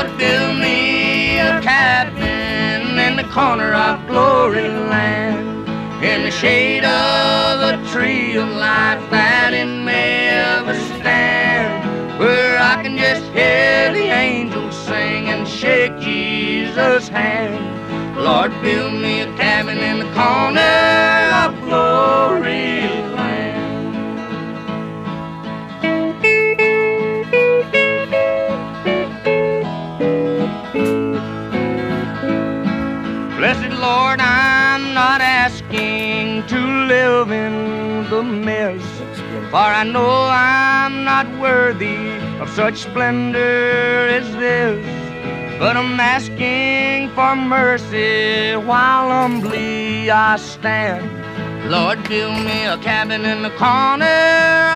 Lord, build me a cabin in the corner of glory land, in the shade of a tree of life that it may ever stand, where I can just hear the angels sing and shake Jesus' hand. Lord, build me a cabin in the corner of glory land. Blessed Lord, I'm not asking to live in the mess, for I know I'm not worthy of such splendor as this. But I'm asking for mercy while humbly I stand. Lord, build me a cabin in the corner